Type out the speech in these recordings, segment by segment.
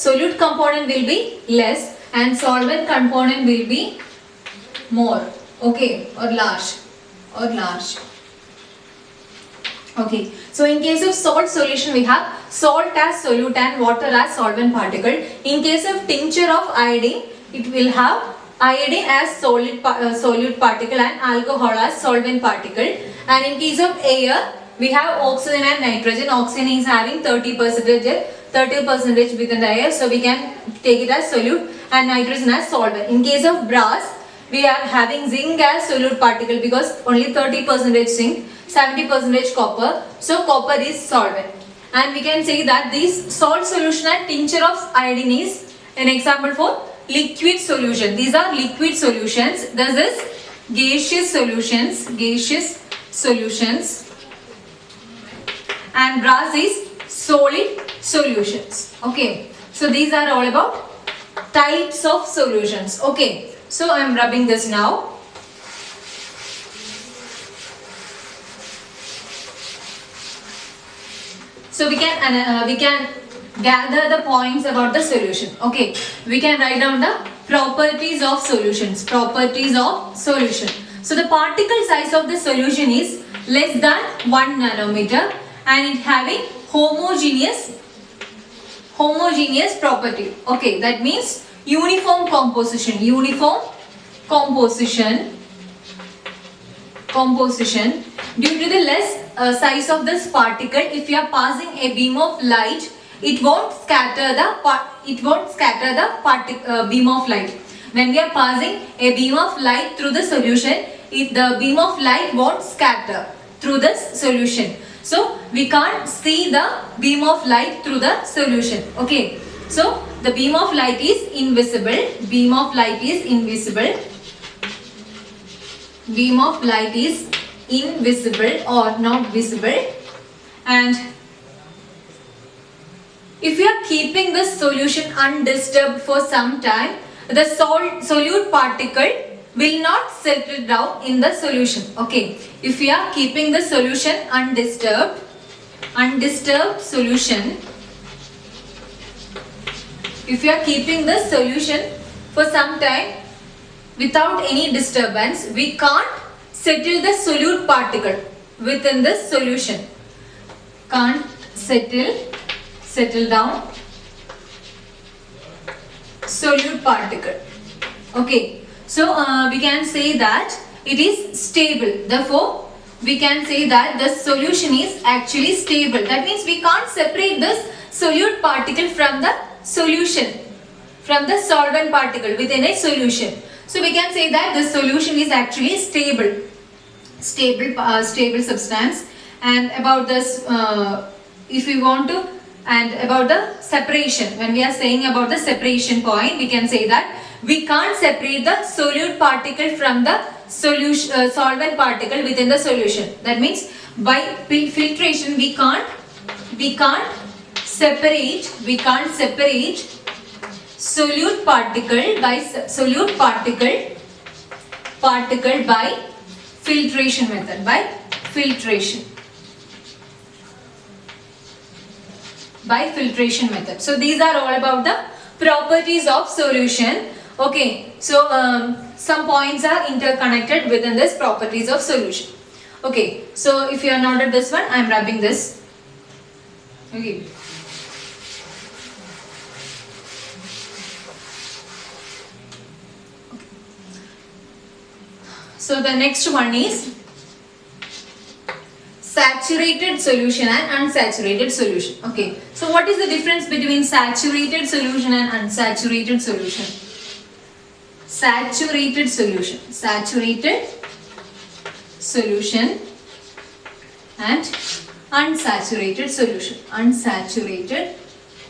solute component will be less and solvent component will be more. Okay, or large. Okay, so in case of salt solution we have salt as solute and water as solvent particle. In case of tincture of iodine, it will have iodine as solute particle and alcohol as solvent particle. And in case of air, we have oxygen and nitrogen. Oxygen is having 30% within the air, so we can take it as solute, and nitrogen as solvent. In case of brass, we are having zinc as solute particle because only 30% zinc, 70% copper, so copper is solvent. And we can say that this salt solution and tincture of iodine is an example for liquid solution. These are liquid solutions. This is gaseous solutions, and brass is solid solutions. Okay, so these are all about types of solutions. Okay, so I am rubbing this now. So we can gather the points about the solution. Okay, we can write down the properties of solutions. So the particle size of the solution is less than 1 nanometer and it having homogeneous property. Okay, that means uniform composition due to the less size of this particle. If you are passing a beam of light, it won't scatter the beam of light. When we are passing a beam of light through the solution, the beam of light won't scatter through this solution. So we can't see the beam of light through the solution. Okay, so the beam of light is invisible. Beam of light is invisible or not visible. And if you are keeping the solution undisturbed for some time, the solute particle will not settle down in the solution. Okay, if you are keeping the solution undisturbed solution, if you are keeping the solution for some time without any disturbance, we can't settle the solute particle within the solution. Can't settle down solute particle. Okay, so we can say that it is stable. Therefore, we can say that the solution is actually stable. That means we can't separate this solute particle from the solution, from the solvent particle within a solution. So we can say that the solution is actually stable substance. And about this, if we want to, and about the separation, when we are saying about the separation point, we can say that we can't separate the solute particle from the solution solvent particle within the solution. That means by filtration we can't separate solute particle by filtration method, by filtration method. So these are all about the properties of solution. Okay, so some points are interconnected within this properties of solution. Okay, so if you are noted this one, I am rubbing this. Okay. So the next one is saturated solution and unsaturated solution. Okay, so what is the difference between saturated solution and unsaturated solution? Saturated solution and unsaturated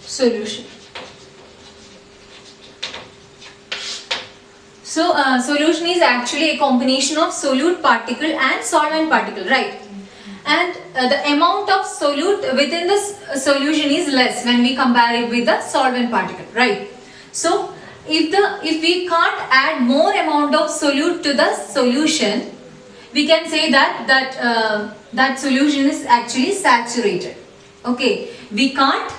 solution. So solution is actually a combination of solute particle and solvent particle, right? And the amount of solute within the solution is less when we compare it with the solvent particle, right? So if we can't add more amount of solute to the solution, we can say that that solution is actually saturated. Okay, we can't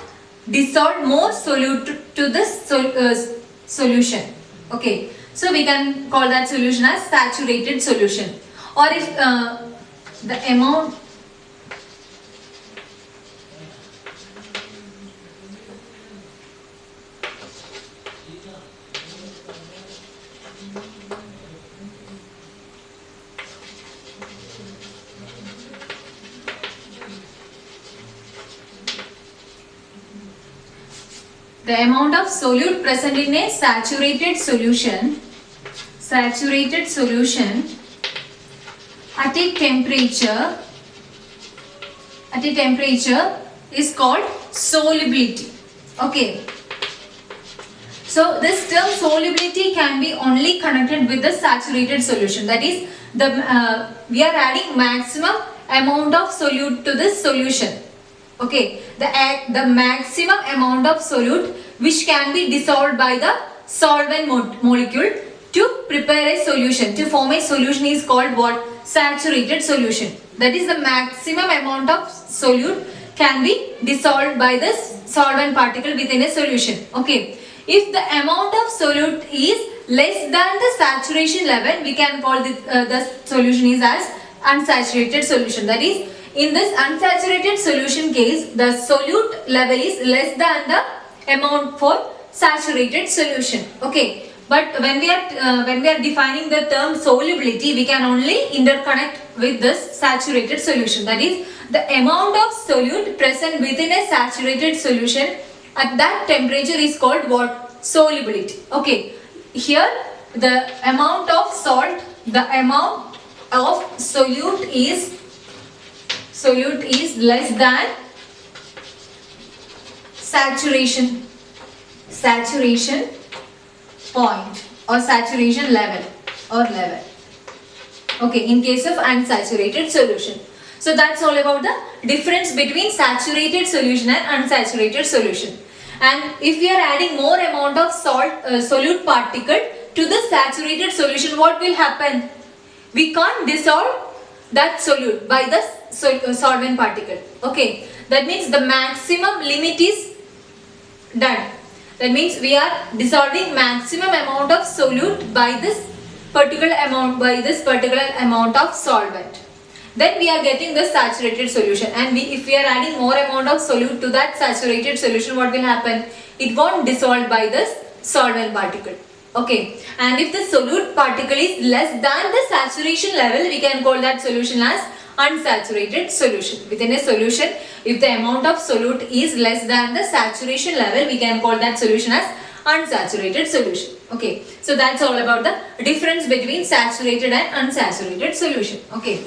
dissolve more solute to the solution. Okay, so we can call that solution as saturated solution. Or if the amount of solute present in a saturated solution at a temperature is called solubility. Okay, so this term solubility can be only connected with the saturated solution, that is we are adding maximum amount of solute to this solution. Okay, the maximum amount of solute which can be dissolved by the solvent molecule to prepare a solution, to form a solution, is called what? Saturated solution. That is the maximum amount of solute can be dissolved by this solvent particle within a solution. Okay, if the amount of solute is less than the saturation level, we can call the solution is as unsaturated solution. That is, in this unsaturated solution case, the solute level is less than the amount for saturated solution. Okay, but when we are defining the term solubility, we can only interconnect with this saturated solution. That is, the amount of solute present within a saturated solution at that temperature is called what? Solubility. Okay, here the amount of salt, the amount of solute is less than saturation point or saturation level Okay, in case of unsaturated solution. So that's all about the difference between saturated solution and unsaturated solution. And if we are adding more amount of solute particle to the saturated solution, what will happen? We can't dissolve that solute by the solvent particle. Okay, that means the maximum limit is done. That means we are dissolving maximum amount of solute by this particular amount of solvent. Then we are getting the saturated solution, and if we are adding more amount of solute to that saturated solution, what will happen? It won't dissolve by this solvent particle. Okay, and if the solute particle is less than the saturation level, we can call that solution as unsaturated solution. Within a solution, if the amount of solute is less than the saturation level, we can call that solution as unsaturated solution. Okay, so that's all about the difference between saturated and unsaturated solution. Okay.